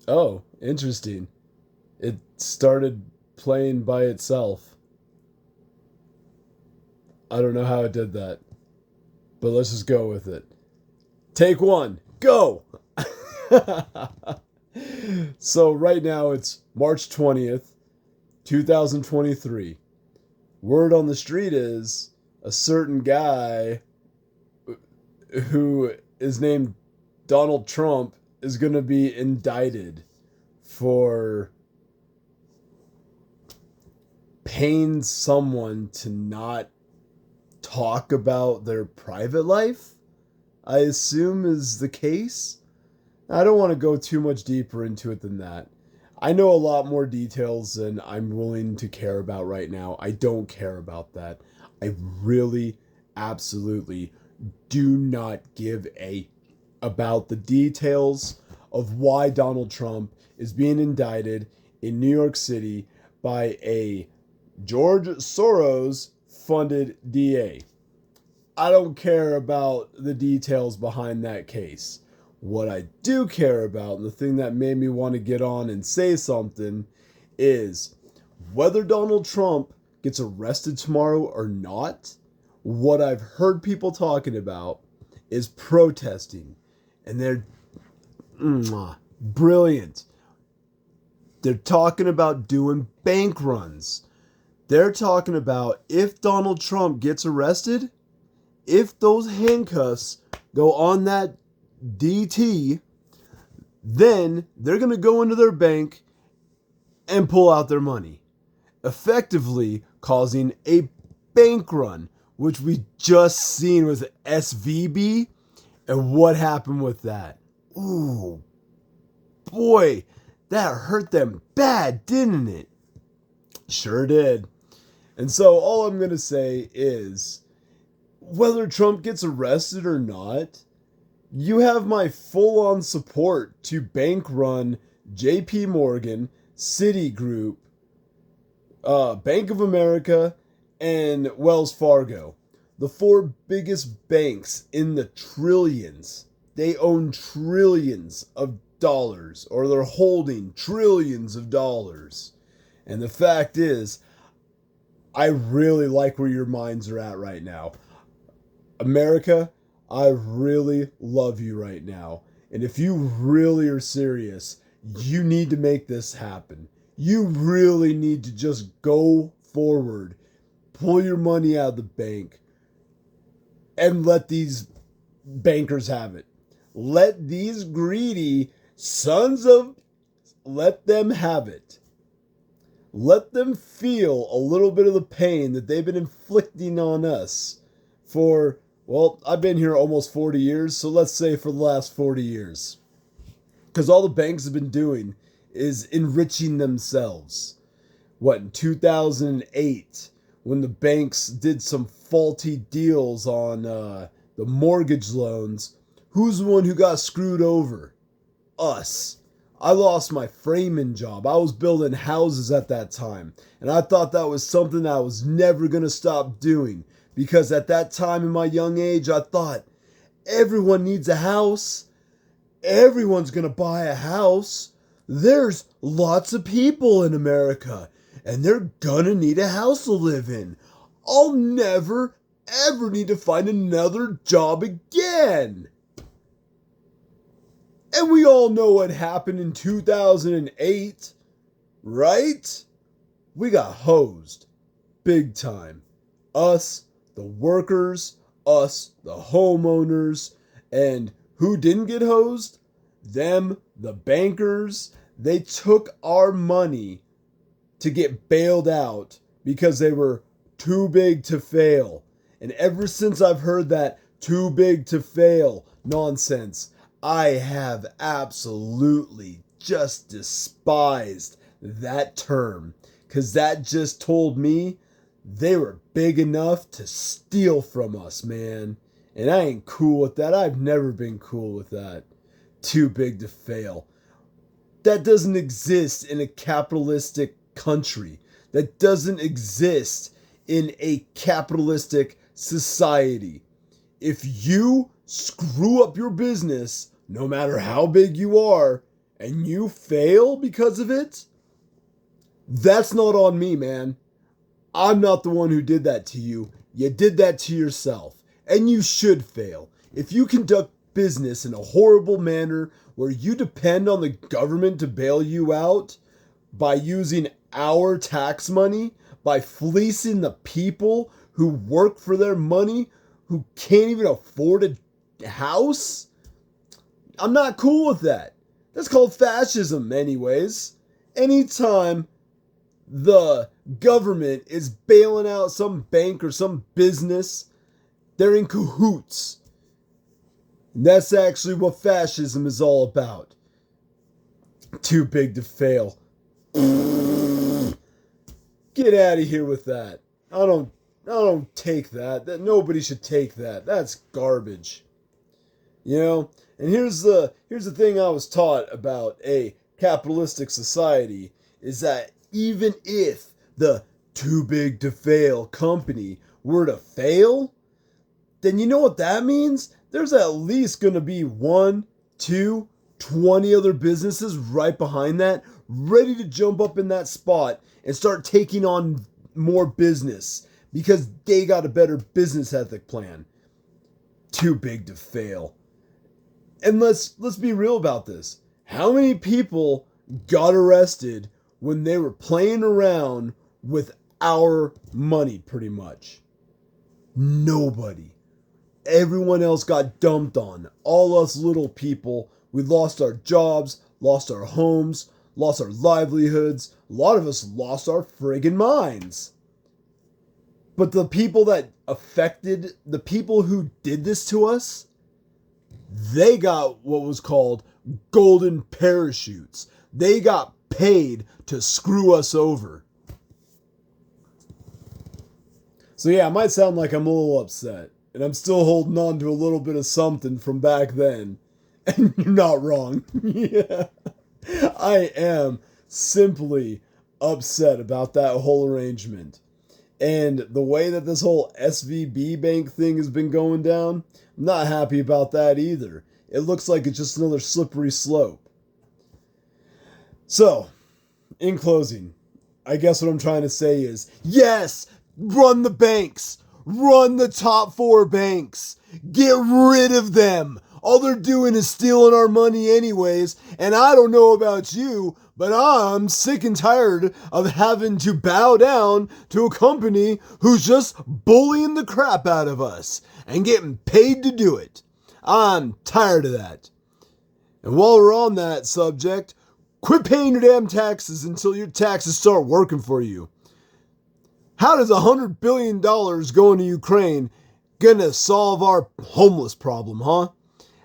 Oh, interesting. It started playing by itself. I don't know how it did that, but let's just go with it. Take one, go! So, right now it's March 20th, 2023. Word on the street is a certain guy who is named Donald Trump is going to be indicted for paying someone to not talk about their private life, I assume is the case. I don't want to go too much deeper into it than that. I know a lot more details than I'm willing to care about right now. I don't care about that. I really, absolutely do not give a about the details of why Donald Trump is being indicted in New York City by a George Soros funded DA. I don't care about the details behind that case. What I do care about, and the thing that made me want to get on and say something, is whether Donald Trump gets arrested tomorrow or not. What I've heard people talking about is protesting, and they're brilliant. They're talking about doing bank runs. They're talking about if Donald Trump gets arrested, if those handcuffs go on that DT, then they're going to go into their bank and pull out their money, effectively causing a bank run, which we just seen with SVB and what happened with that. Ooh, boy, that hurt them bad, didn't it? Sure did. And so all I'm going to say is whether Trump gets arrested or not, you have my full-on support to bank run JP Morgan, Citigroup, Bank of America, and Wells Fargo. The four biggest banks in the trillions. They own trillions of dollars, or they're holding trillions of dollars. And the fact is, I really like where your minds are at right now. America, I really love you right now. And if you really are serious, you need to make this happen. You really need to just go forward, pull your money out of the bank, and let these bankers have it. Let these greedy sons of... let them have it. Let them feel a little bit of the pain that they've been inflicting on us for... well, I've been here almost 40 years, so let's say for the last 40 years. Because all the banks have been doing is enriching themselves. What, in 2008, when the banks did some faulty deals on the mortgage loans, who's the one who got screwed over? Us. I lost my framing job. I was building houses at that time, and I thought that was something I was never going to stop doing. Because at that time in my young age, I thought, everyone needs a house. Everyone's going to buy a house. There's lots of people in America, and they're going to need a house to live in. I'll never, ever need to find another job again. And we all know what happened in 2008, right? We got hosed. Big time. Us, the workers, us, the homeowners, and who didn't get hosed? Them, the bankers. They took our money to get bailed out because they were too big to fail. And ever since I've heard that too big to fail nonsense, I have absolutely just despised that term, because that just told me they were big enough to steal from us, man. And I ain't cool with that. I've never been cool with that. Too big to fail. That doesn't exist in a capitalistic country. That doesn't exist in a capitalistic society. If you screw up your business, no matter how big you are, and you fail because of it, that's not on me, man. I'm not the one who did that to you. You did that to yourself, and you should fail. If you conduct business in a horrible manner where you depend on the government to bail you out by using our tax money, by fleecing the people who work for their money, who can't even afford a house, I'm not cool with that. That's called fascism, anyways. Anytime the government is bailing out some bank or some business, they're in cahoots. And that's actually what fascism is all about. Too big to fail. Get out of here with that. I don't take that. That nobody should take that. That's garbage. You know? And here's the thing I was taught about a capitalistic society is that even if the too big to fail company were to fail, then you know what that means? There's at least going to be 1, 2, 20 other businesses right behind that, ready to jump up in that spot and start taking on more business because they got a better business ethic plan. Too big to fail. And let's be real about this. How many people got arrested when they were playing around with our money, pretty much? Nobody. Everyone else got dumped on. All us little people, we lost our jobs, lost our homes, lost our livelihoods. A lot of us lost our friggin' minds. But the people that affected, the people who did this to us, they got what was called golden parachutes. They got paid to screw us over. So yeah, it might sound like I'm a little upset, and I'm still holding on to a little bit of something from back then. And you're not wrong. Yeah. I am simply upset about that whole arrangement. And the way that this whole SVB bank thing has been going down, I'm not happy about that either. It looks like it's just another slippery slope. So, in closing, I guess what I'm trying to say is, yes, run the banks. Run the top 4 banks. Get rid of them. All they're doing is stealing our money anyways, and I don't know about you, but I'm sick and tired of having to bow down to a company who's just bullying the crap out of us and getting paid to do it. I'm tired of that. And while we're on that subject, quit paying your damn taxes until your taxes start working for you. How does $100 billion going to Ukraine gonna solve our homeless problem, huh?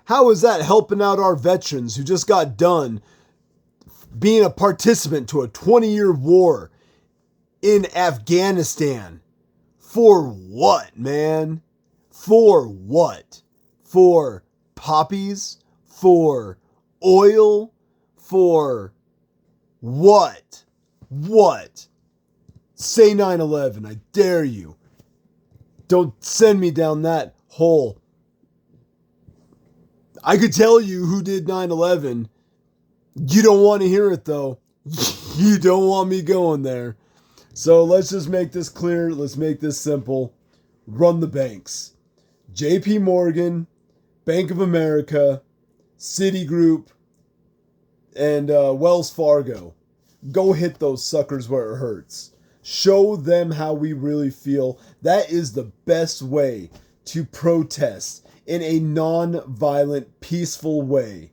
How is that helping out our veterans who just got done being a participant to a 20-year war in Afghanistan? For what, man? For what? For poppies? For oil? For what? What? Say 9/11, I dare you. Don't send me down that hole. I could tell you who did 9/11. You don't want to hear it, though. You don't want me going there. So let's just make this clear. Let's make this simple. Run the banks. JP Morgan, Bank of America, Citigroup, and Wells Fargo. Go hit those suckers where it hurts. Show them how we really feel. That is the best way to protest in a non-violent, peaceful way.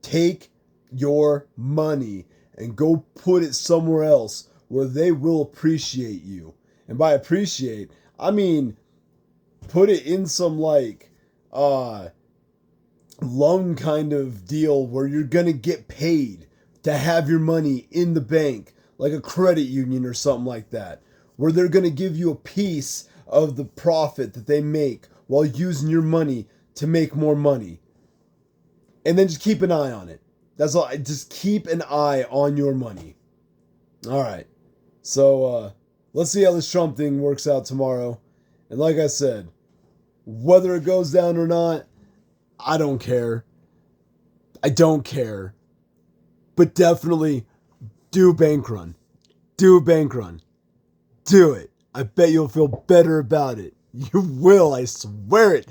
Take your money and go put it somewhere else where they will appreciate you. And by appreciate, I mean put it in some like loan kind of deal where you're gonna get paid to have your money in the bank, like a credit union or something like that, where they're gonna give you a piece of the profit that they make while using your money to make more money. And then just keep an eye on it. That's all. Just keep an eye on your money. All right. So let's see how this Trump thing works out tomorrow. And like I said, whether it goes down or not, I don't care. I don't care. But definitely do bank run. Do bank run. Do it. I bet you'll feel better about it. You will, I swear it.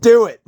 Do it.